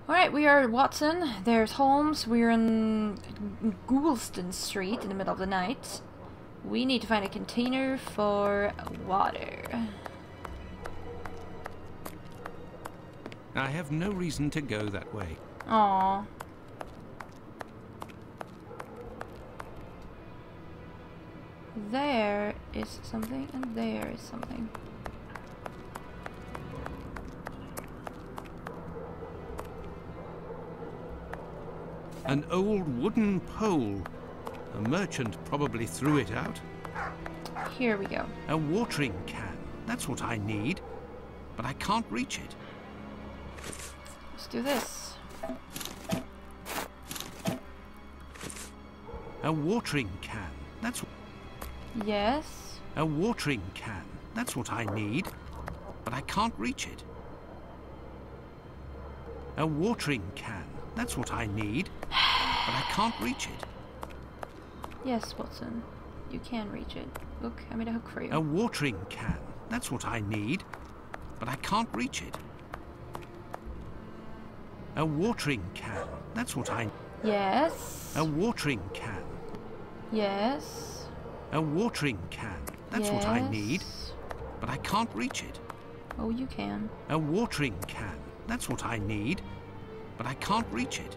Alright, we are at Watson. There's Holmes. We're in Goulston Street in the middle of the night. We need to find a container for water. I have no reason to go that way. Aww. There is something, and there is something. An old wooden pole. A merchant probably threw it out. Here we go. A watering can. That's what I need. But I can't reach it. Let's do this. A watering can. That's... Yes. A watering can. That's what I need. But I can't reach it. A watering can. That's what I need. But I can't reach it. Yes, Watson. You can reach it. Look, I made a hook for you. A watering can. That's what I need. But I can't reach it. A watering can. That's what I... Yes. A watering can. Yes. A watering can. That's what I need. But I can't reach it. Oh, you can. A watering can. That's what I need. But I can't reach it.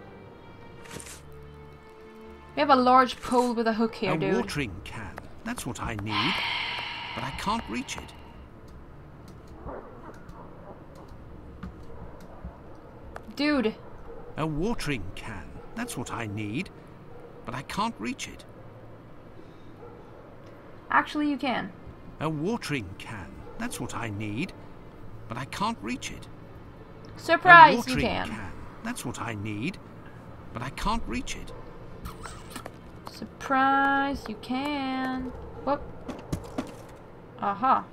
We have a large pole with a hook here, dude. A watering can. That's what I need. But I can't reach it. Dude. A watering can. That's what I need. But I can't reach it. Actually, you can. A watering can. That's what I need. But I can't reach it. Surprise, you can. That's what I need. But I can't reach it. Surprise, you can. Whoop. Aha.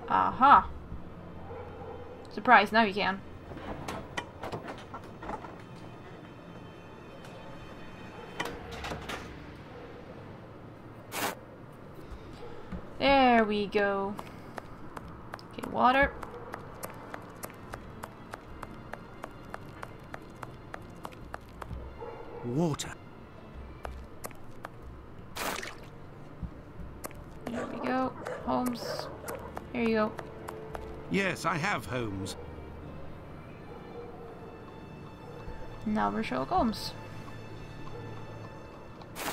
Aha. Surprise, now you can. There we go. Okay, water. Water. There we go. Holmes. Here you go. Yes, I have, Holmes. Now we're Sherlock Holmes.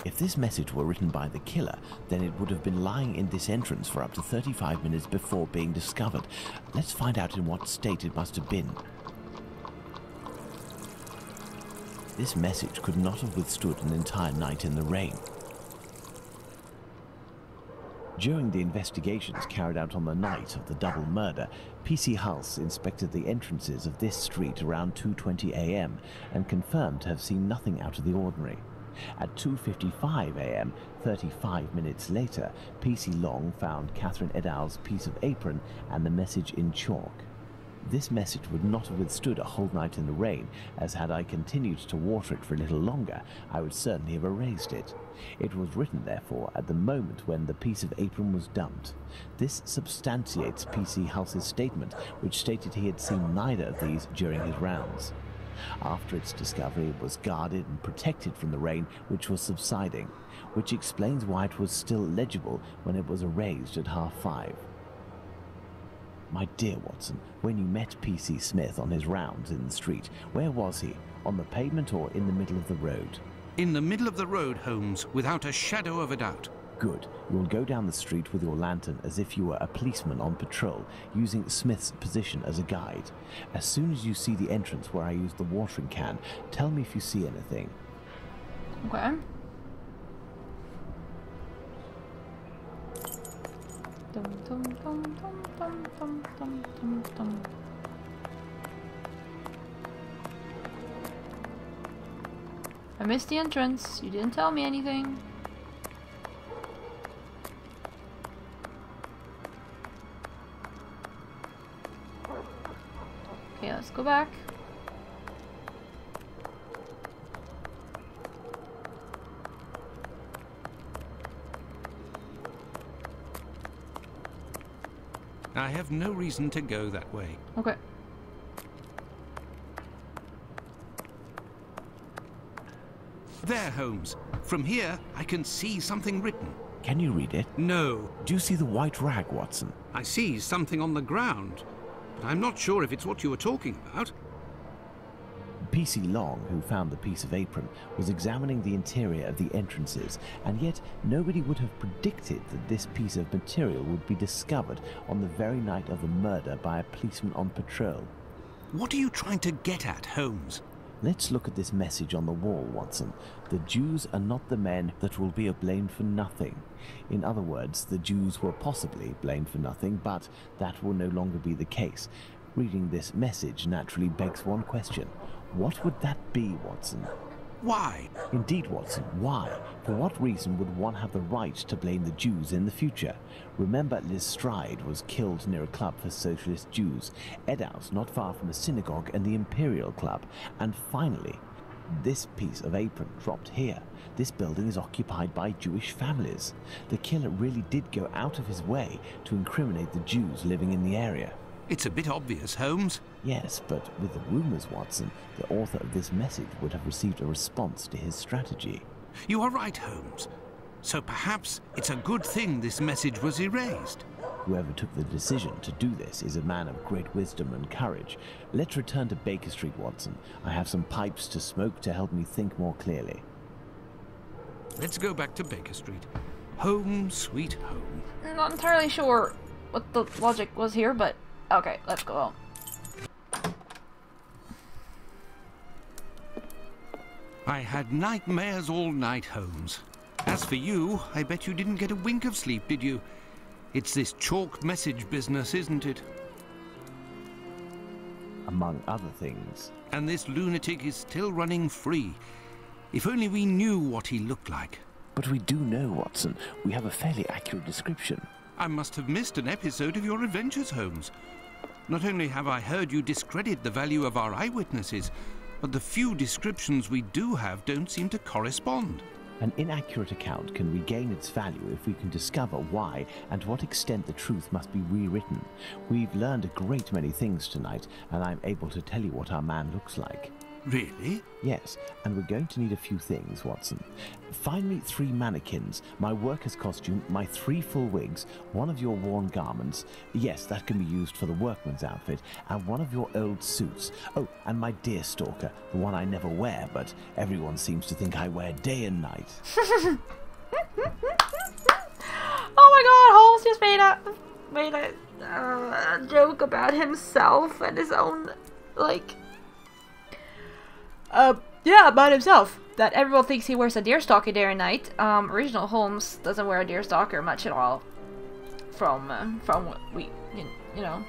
If this message were written by the killer, then it would have been lying in this entrance for up to 35 minutes before being discovered. Let's find out in what state it must have been. This message could not have withstood an entire night in the rain. During the investigations carried out on the night of the double murder, PC Hulse inspected the entrances of this street around 2:20 a.m. and confirmed to have seen nothing out of the ordinary. At 2:55 a.m., 35 minutes later, PC Long found Catherine Edow's piece of apron and the message in chalk. This message would not have withstood a whole night in the rain, as had I continued to water it for a little longer, I would certainly have erased it. It was written, therefore, at the moment when the piece of apron was dumped. This substantiates PC Hulse's statement, which stated he had seen neither of these during his rounds. After its discovery, it was guarded and protected from the rain, which was subsiding, which explains why it was still legible when it was erased at 5:30. My dear Watson, when you met P.C. Smith on his rounds in the street, where was he? On the pavement or in the middle of the road? In the middle of the road, Holmes, without a shadow of a doubt. Good. You will go down the street with your lantern as if you were a policeman on patrol, using Smith's position as a guide. As soon as you see the entrance where I used the watering can, tell me if you see anything. Okay. Dum, dum, dum, dum, dum, dum, dum, dum, dum. I missed the entrance. You didn't tell me anything. Okay, let's go back. I have no reason to go that way. Okay. There, Holmes. From here, I can see something written. Can you read it? No. Do you see the white rag, Watson? I see something on the ground, but I'm not sure if it's what you were talking about. PC Long, who found the piece of apron, was examining the interior of the entrances, and yet nobody would have predicted that this piece of material would be discovered on the very night of the murder by a policeman on patrol. What are you trying to get at, Holmes? Let's look at this message on the wall, Watson. The Jews are not the men that will be blamed for nothing. In other words, the Jews were possibly blamed for nothing, but that will no longer be the case. Reading this message naturally begs one question. What would that be, Watson? Why? Indeed, Watson, why? For what reason would one have the right to blame the Jews in the future? Remember, Lestrade was killed near a club for socialist Jews, Edaus not far from a synagogue and the Imperial Club, and finally, this piece of apron dropped here. This building is occupied by Jewish families. The killer really did go out of his way to incriminate the Jews living in the area. It's a bit obvious, Holmes. Yes, but with the rumours, Watson, the author of this message would have received a response to his strategy. You are right, Holmes. So perhaps it's a good thing this message was erased. Whoever took the decision to do this is a man of great wisdom and courage. Let's return to Baker Street, Watson. I have some pipes to smoke to help me think more clearly. Let's go back to Baker Street. Home, sweet home. I'm not entirely sure what the logic was here, but okay, let's go on. I had nightmares all night, Holmes. As for you, I bet you didn't get a wink of sleep, did you? It's this chalk message business, isn't it? Among other things. And this lunatic is still running free. If only we knew what he looked like. But we do know, Watson. We have a fairly accurate description. I must have missed an episode of your adventures, Holmes. Not only have I heard you discredit the value of our eyewitnesses, but the few descriptions we do have don't seem to correspond. An inaccurate account can regain its value if we can discover why and to what extent the truth must be rewritten. We've learned a great many things tonight, and I'm able to tell you what our man looks like. Really? Yes, and we're going to need a few things, Watson. Find me 3 mannequins, my worker's costume, my 3 full wigs, one of your worn garments, yes, that can be used for the workman's outfit, and one of your old suits. Oh, and my deer stalker, the one I never wear, but everyone seems to think I wear day and night. Oh my god, Holmes just made a joke about himself and his own, like... yeah, about himself. That everyone thinks he wears a deerstalker day and night. Original Holmes doesn't wear a deerstalker much at all. From what we, you know,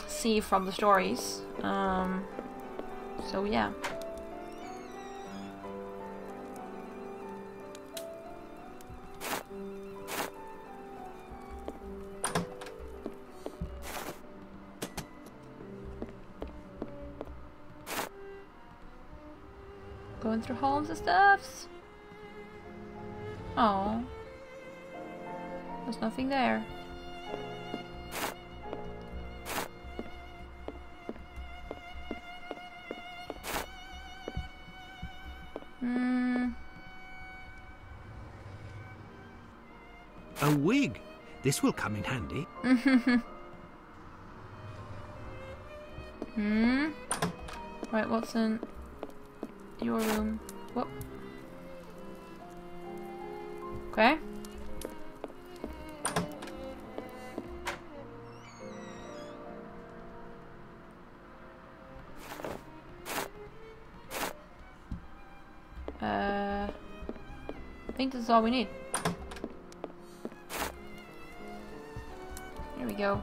see from the stories. So yeah. Going through Holmes' stuffs. Oh, there's nothing there. A wig. This will come in handy. Right, Watson. Your room. What? Okay. I think this is all we need. Here we go.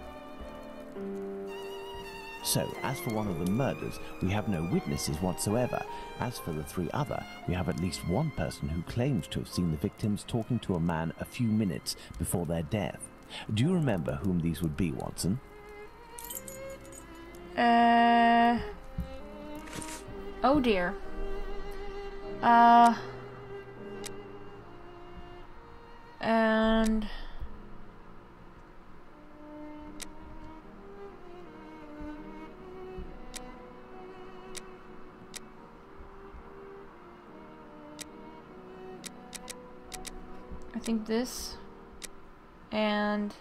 So, as for one of the murders, we have no witnesses whatsoever. As for the 3 other, we have at least one person who claims to have seen the victims talking to a man a few minutes before their death. Do you remember whom these would be, Watson? Oh dear. And... think this. And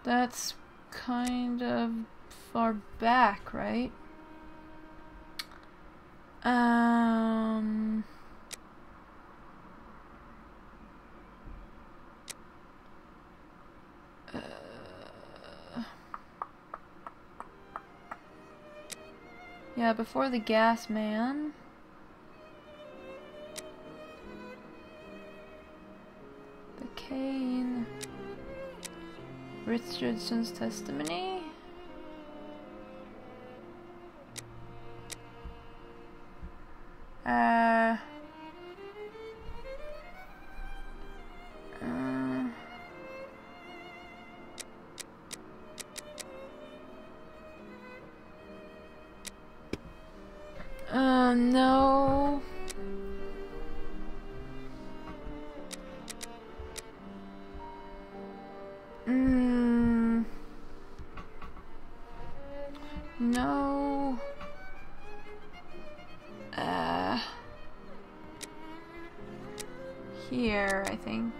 that's kind of far back, right? Yeah, before the gas man. The Kane. Richardson's testimony. No. No. Here, I think.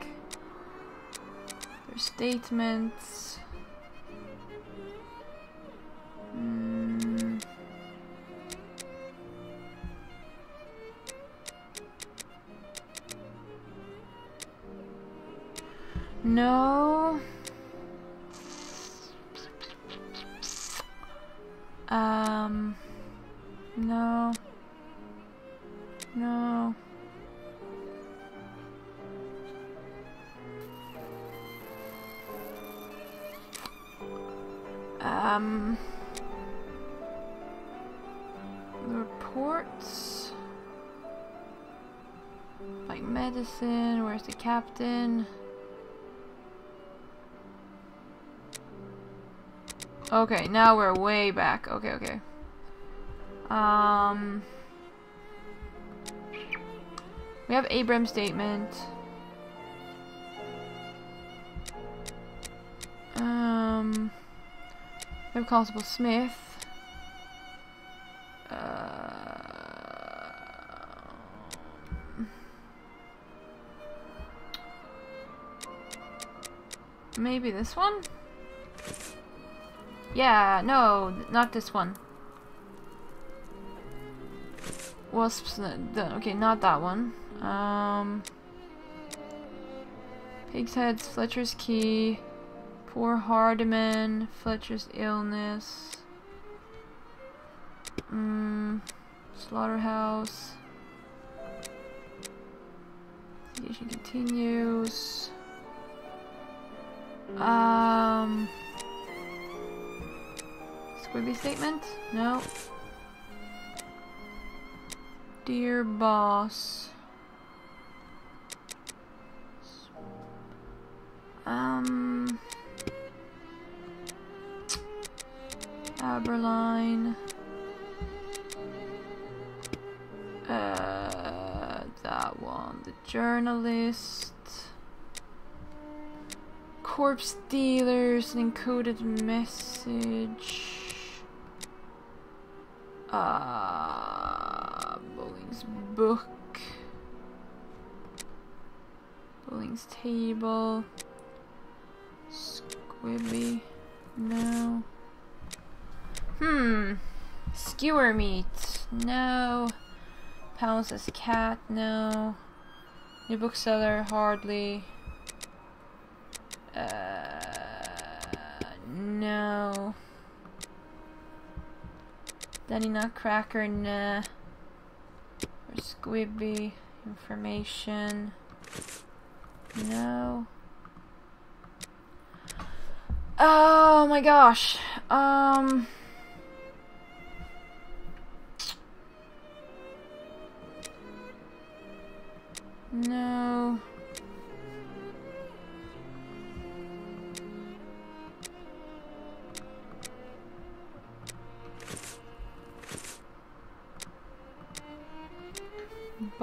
There's statements. No. No. No. The reports. Like medicine, where's the captain? Okay, now we're way back. Okay. We have Abrams' statement. We have Constable Smith. Maybe this one? Yeah, no, not this one. Wasps, okay, not that one. Pig's Heads, Fletcher's Key, Poor Hardiman, Fletcher's Illness, Slaughterhouse, investigation continues, Squibbly statement? No. Dear boss. Aberline. That one. The journalist. Corpse dealers. An encoded message. Bowling's book. Bowling's table. Squibby. No. Skewer meat. No. Pounds as cat. No. New bookseller. Hardly. No. Danny Nutcracker. Nah. Or Squibby. Information. No. Oh my gosh. No.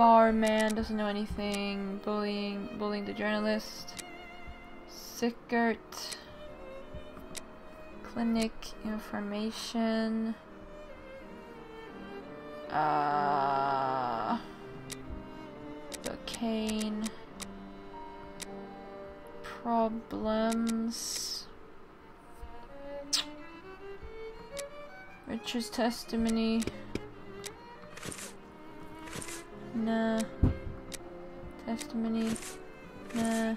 Barman doesn't know anything. Bullying the journalist. Sickert. Clinic information. Cocaine. Problems. Richard's testimony. Nah. Testimony. Nah.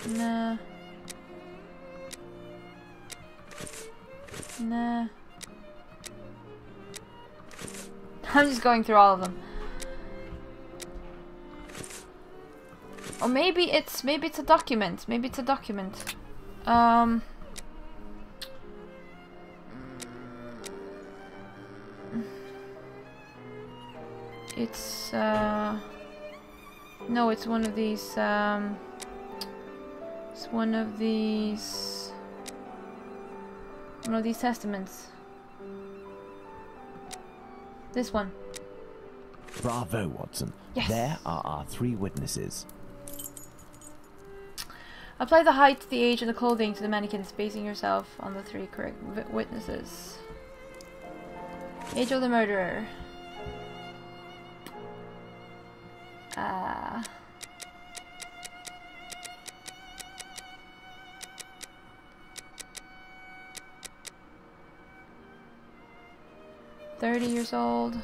Nah. Nah. I'm just going through all of them. Or maybe it's a document. Maybe it's a document. It's no, it's one of these it's one of these testaments. This one. Bravo, Watson. Yes. There are our 3 witnesses. Apply the height, the age, and the clothing to the mannequins, basing yourself on the 3 correct witnesses. Age of the murderer. 30 years old.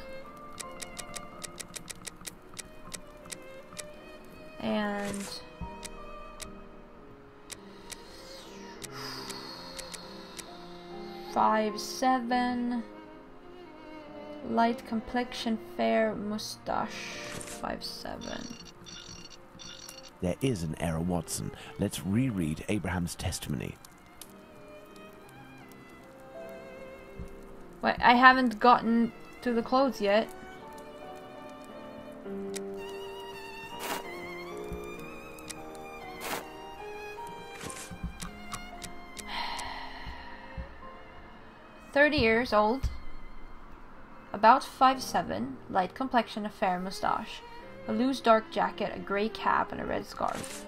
And 5'7", light complexion, fair mustache. 5'7". There is an error, Watson. Let's reread Abraham's testimony. Wait, I haven't gotten to the clothes yet. "30 years old, about 5'7", light complexion, a fair moustache, a loose dark jacket, a grey cap, and a red scarf."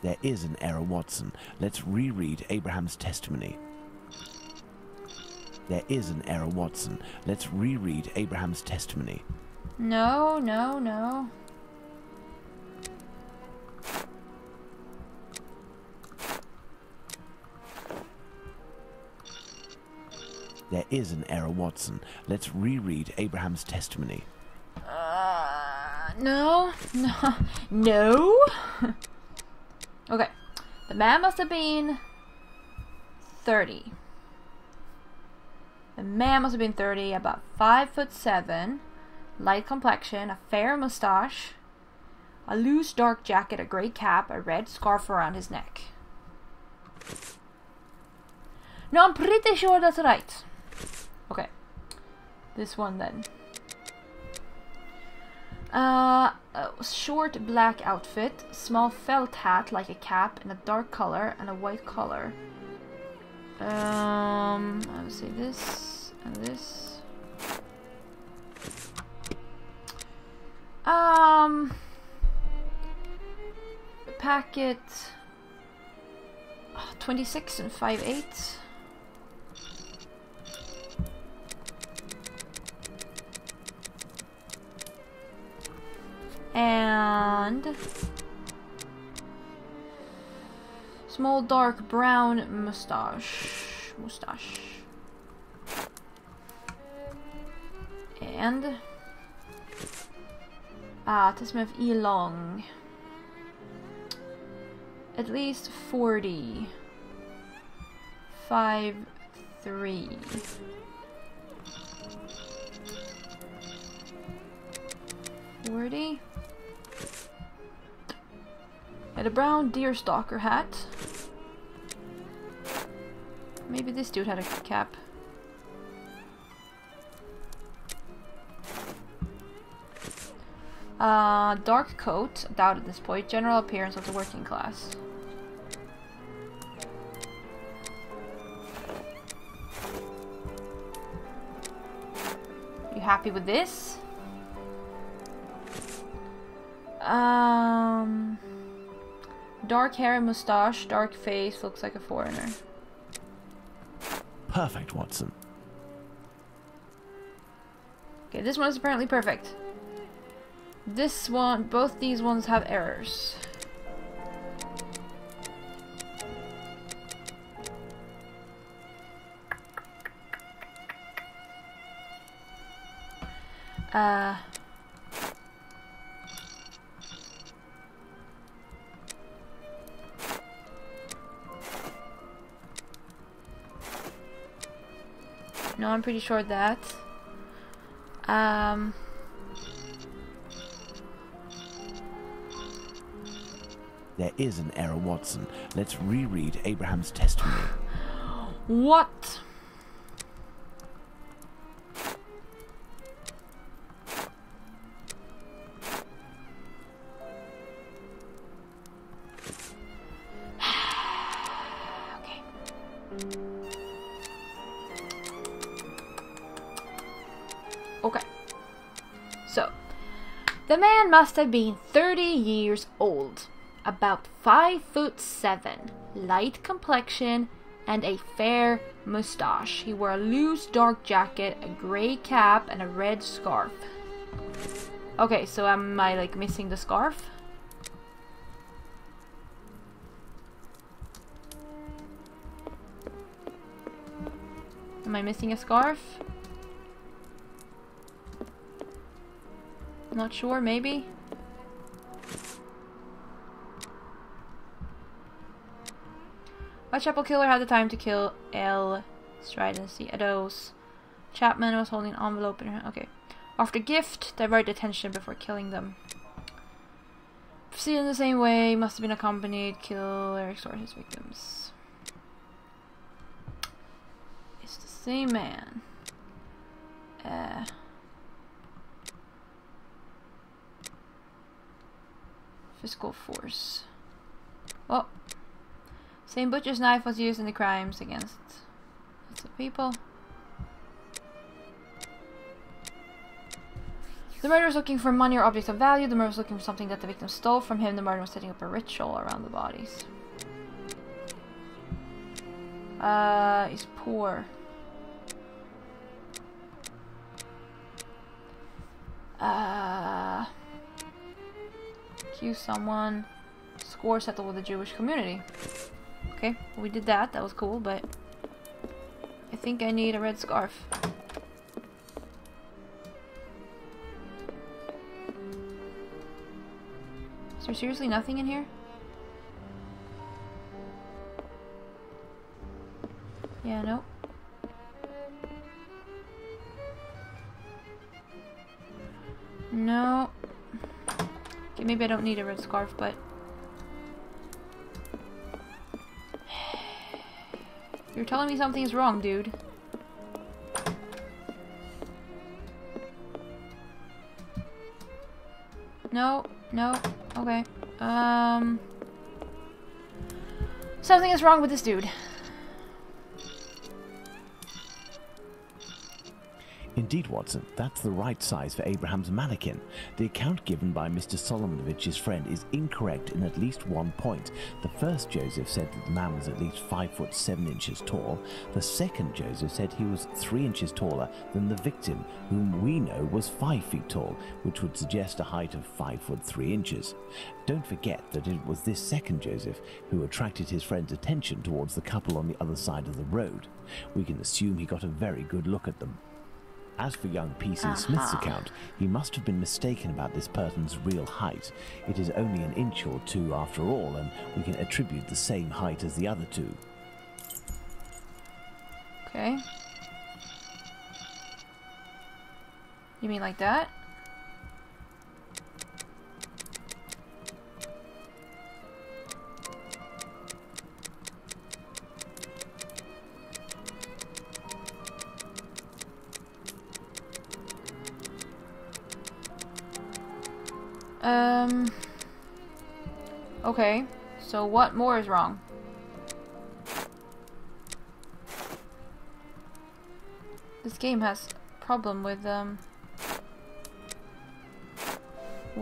There is an error, Watson. Let's reread Abraham's testimony. There is an error, Watson. Let's reread Abraham's testimony. No, no, no. There is an error, Watson. Let's reread Abraham's testimony. No, no, no. Okay, the man must have been 30. The man must have been 30, about 5'7", light complexion, a fair moustache, a loose dark jacket, a grey cap, a red scarf around his neck. No, I'm pretty sure that's right. Okay, this one then. A short black outfit, small felt hat like a cap in a dark color and a white collar. I would say this and this. Packet 26 and 5/8. And small dark brown mustache. And testimony of Elong. At least 40. 5'3". Had a brown deerstalker hat. Maybe this dude had a cap. Dark coat, doubt at this point. General appearance of the working class. You happy with this? Dark hair and mustache, dark face, looks like a foreigner. Perfect, Watson. Okay, this one is apparently perfect. This one, both these ones have errors. No, I'm pretty sure that. There is an error, Watson. Let's reread Abraham's testimony. What? Okay. Okay. So, the man must have been 30 years old, about 5'7", light complexion, and a fair mustache. He wore a loose dark jacket, a grey cap, and a red scarf. Okay, so am I like missing the scarf? Am I missing a scarf? Not sure, maybe? Whitechapel killer had the time to kill L. Stridency. Ados. Chapman was holding an envelope in her hand. Okay. After gift, divert attention before killing them. Proceed in the same way, must have been accompanied, kill or extort his victims. It's the same man. Physical force. Oh. Same butcher's knife was used in the crimes against lots of people. The murderer was looking for money or objects of value. The murderer was looking for something that the victim stole from him. The murderer was setting up a ritual around the bodies. He's poor. Accuse someone. Score settled with the Jewish community. Okay, we did that. That was cool, but I think I need a red scarf. Is there seriously nothing in here? Yeah, nope. No. Okay, maybe I don't need a red scarf, but you're telling me something's wrong, dude. No, no, okay. Something is wrong with this dude. Indeed, Watson, that's the right size for Abraham's mannequin. The account given by Mr. Solomonovich's friend is incorrect in at least one point. The first Joseph said that the man was at least 5'7" tall. The second Joseph said he was 3 inches taller than the victim, whom we know was 5 feet tall, which would suggest a height of 5'3". Don't forget that it was this second Joseph who attracted his friend's attention towards the couple on the other side of the road. We can assume he got a very good look at them. As for young P.C. Smith's account, he must have been mistaken about this person's real height. It is only an inch or two after all, and we can attribute the same height as the other two. Okay. You mean like that? Okay, so what more is wrong? This game has a problem with,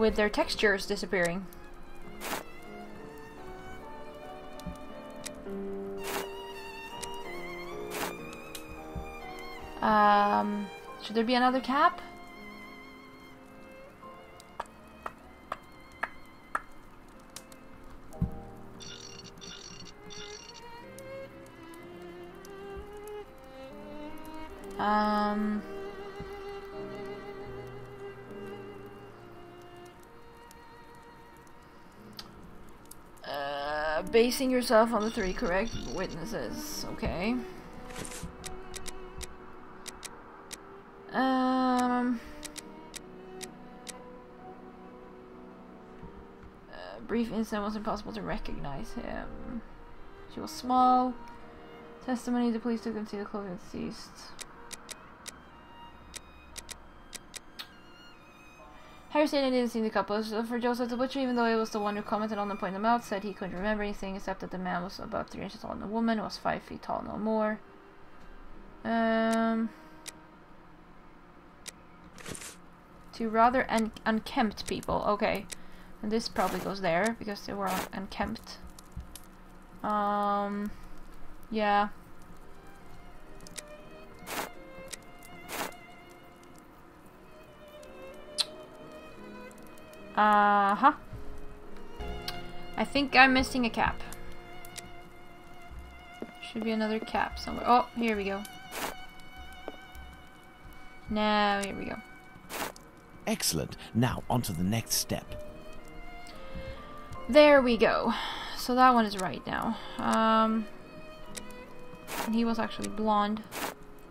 with their textures disappearing. Should there be another cap? Basing yourself on the 3 correct witnesses. Okay. Brief instant was impossible to recognize him. She was small. Testimony, the police took him to the clothing of the deceased. Harry said he didn't see the couple. For Joseph, the butcher, even though he was the one who commented on and pointed them out, said he couldn't remember anything except that the man was about 3 inches taller than the woman, was 5 feet tall, no more. 2 rather unkempt people. Okay. And this probably goes there, because they were unkempt. Yeah. Uh-huh. I think I'm missing a cap. Should be another cap somewhere. Oh, here we go. Now, here we go. Excellent. Now, on to the next step. There we go. So that one is right now. And he was actually blonde.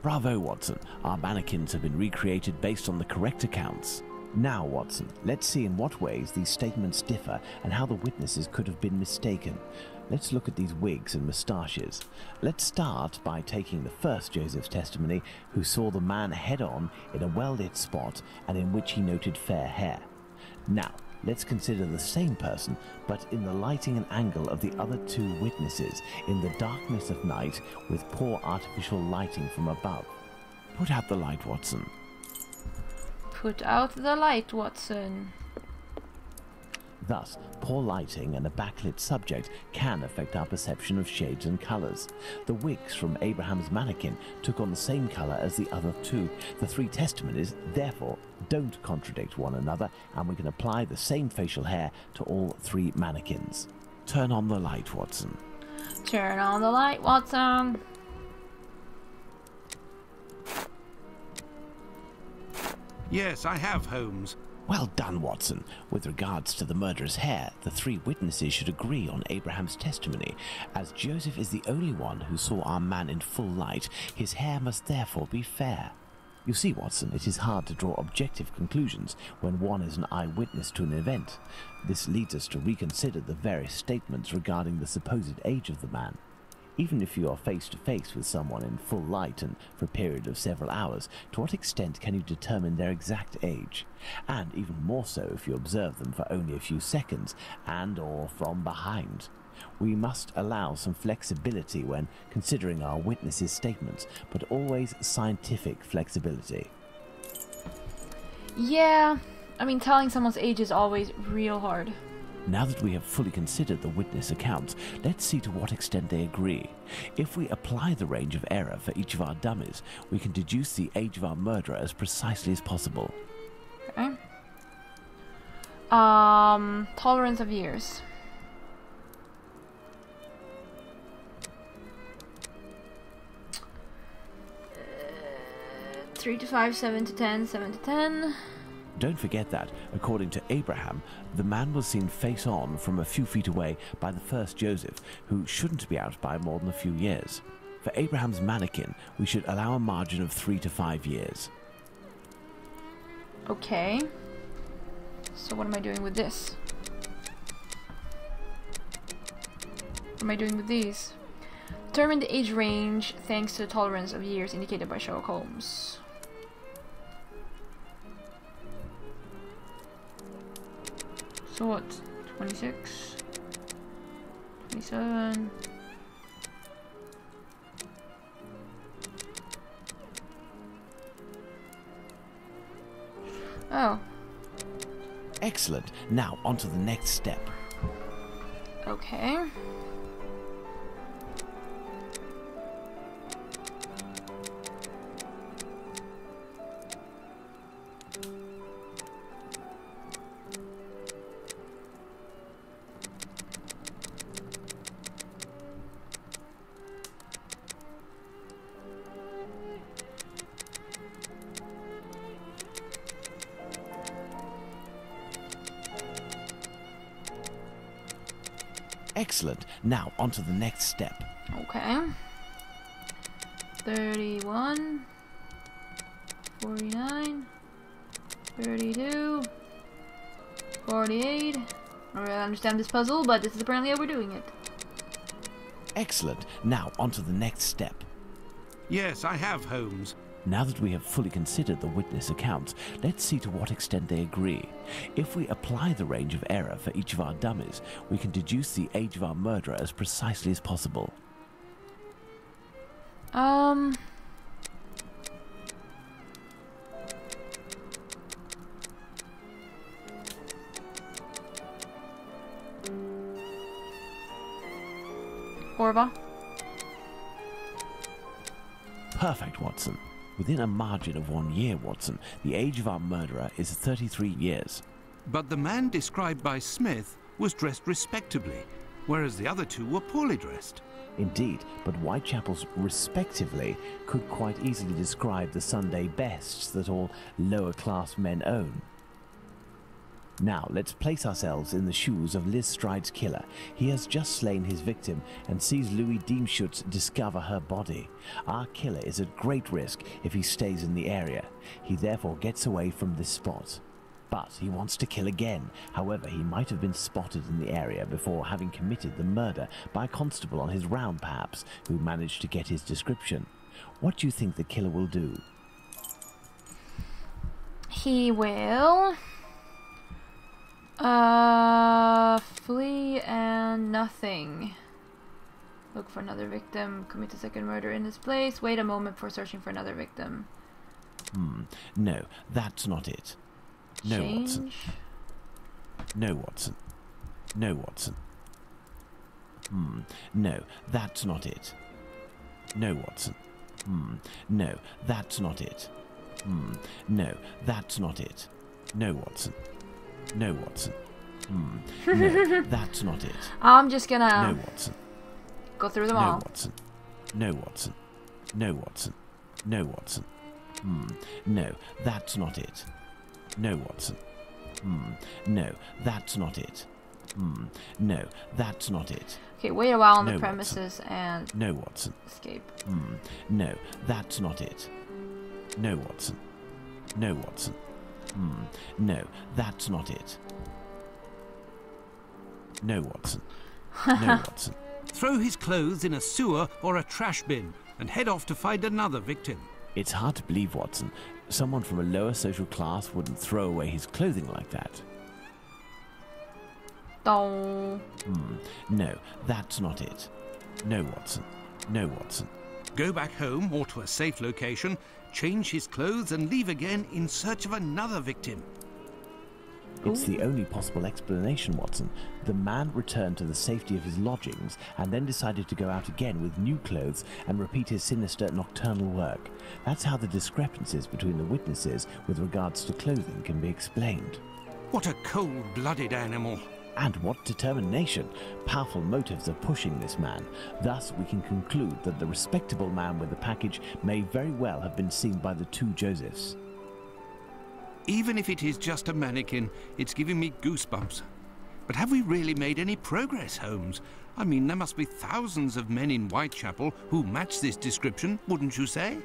Bravo, Watson. Our mannequins have been recreated based on the correct accounts. Now, Watson, let's see in what ways these statements differ and how the witnesses could have been mistaken. Let's look at these wigs and moustaches. Let's start by taking the first Joseph's testimony, who saw the man head-on in a well-lit spot and in which he noted fair hair. Now, let's consider the same person, but in the lighting and angle of the other 2 witnesses, in the darkness of night, with poor artificial lighting from above. Put out the light, Watson. Put out the light, Watson. Thus, poor lighting and a backlit subject can affect our perception of shades and colours. The wigs from Abraham's mannequin took on the same colour as the other 2. The 3 testimonies, therefore, don't contradict one another, and we can apply the same facial hair to all 3 mannequins. Turn on the light, Watson. Turn on the light, Watson. Yes, I have, Holmes. Well done, Watson. With regards to the murderer's hair, the 3 witnesses should agree on Abraham's testimony. As Joseph is the only one who saw our man in full light, his hair must therefore be fair. You see, Watson, it is hard to draw objective conclusions when one is an eyewitness to an event. This leads us to reconsider the various statements regarding the supposed age of the man. Even if you are face to face with someone in full light and for a period of several hours, to what extent can you determine their exact age? And even more so if you observe them for only a few seconds and or from behind. We must allow some flexibility when considering our witnesses' statements, but always scientific flexibility. Yeah, I mean, telling someone's age is always real hard. Now that we have fully considered the witness accounts, let's see to what extent they agree. If we apply the range of error for each of our dummies, we can deduce the age of our murderer as precisely as possible. Okay. Tolerance of years. Uh, 3 to 5, 7 to 10, 7 to 10. Don't forget that, according to Abraham, the man was seen face-on from a few feet away by the first Joseph, who shouldn't be out by more than a few years. For Abraham's mannequin, we should allow a margin of 3 to 5 years. Okay. So what am I doing with this? What am I doing with these? Determine the age range thanks to the tolerance of years indicated by Sherlock Holmes. So what? 26? 27? Oh. Excellent. Now, on to the next step. Okay. Excellent. Now, on to the next step. Okay. 31, 49, 32, 48. I don't really understand this puzzle, but this is apparently how we're doing it. Excellent. Now, on to the next step. Yes, I have, Holmes. Now that we have fully considered the witness accounts, let's see to what extent they agree. If we apply the range of error for each of our dummies, we can deduce the age of our murderer as precisely as possible. Orva? Perfect, Watson. Within a margin of 1 year, Watson, the age of our murderer is 33 years. But the man described by Smith was dressed respectably, whereas the other two were poorly dressed. Indeed, but Whitechapel's respectively could quite easily describe the Sunday bests that all lower-class men own. Now, let's place ourselves in the shoes of Liz Stride's killer. He has just slain his victim and sees Louis Diemschutz discover her body. Our killer is at great risk if he stays in the area. He therefore gets away from this spot. But he wants to kill again. However, he might have been spotted in the area before having committed the murder by a constable on his round, perhaps, who managed to get his description. What do you think the killer will do? He will... flee and nothing. Look for another victim. Commit a second murder in this place. Wait a moment for searching for another victim. No, that's not it. No, Change. Watson. No, Watson. No, Watson. No, that's not it. No, Watson. No, that's not it. No, that's not it. No, Watson. No, Watson. No, that's not it. I'm just gonna No, Watson. go through them No, all. Watson. No, Watson. No, Watson. No, Watson. No, that's not it. No, Watson. No, that's not it. No, that's not it. Okay, wait a while on No, the Watson. premises and No, Watson. escape. No, that's not it. No, Watson. No, Watson. No, that's not it. No, Watson. No, Watson. Throw his clothes in a sewer or a trash bin and head off to find another victim. It's hard to believe, Watson. Someone from a lower social class wouldn't throw away his clothing like that. Oh. No, that's not it. No, Watson. No, Watson. Go back home or to a safe location, change his clothes and leave again in search of another victim. It's the only possible explanation, Watson. The man returned to the safety of his lodgings and then decided to go out again with new clothes and repeat his sinister nocturnal work. That's how the discrepancies between the witnesses with regards to clothing can be explained. What a cold-blooded animal. And what determination! Powerful motives are pushing this man. Thus, we can conclude that the respectable man with the package may very well have been seen by the two Josephs. Even if it is just a mannequin, it's giving me goosebumps. But have we really made any progress, Holmes? I mean, there must be thousands of men in Whitechapel who match this description, wouldn't you say?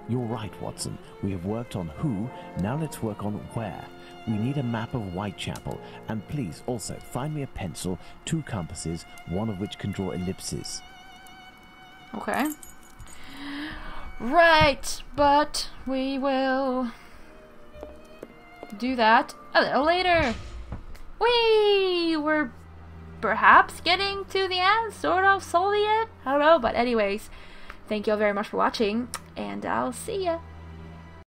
You're right, Watson. We have worked on who, now let's work on where. We need a map of Whitechapel, and please also find me a pencil, 2 compasses, one of which can draw ellipses. Okay. Right, but we will do that a little later. We're perhaps getting to the end, sort of, solving it. I don't know, but anyways, thank you all very much for watching, and I'll see ya.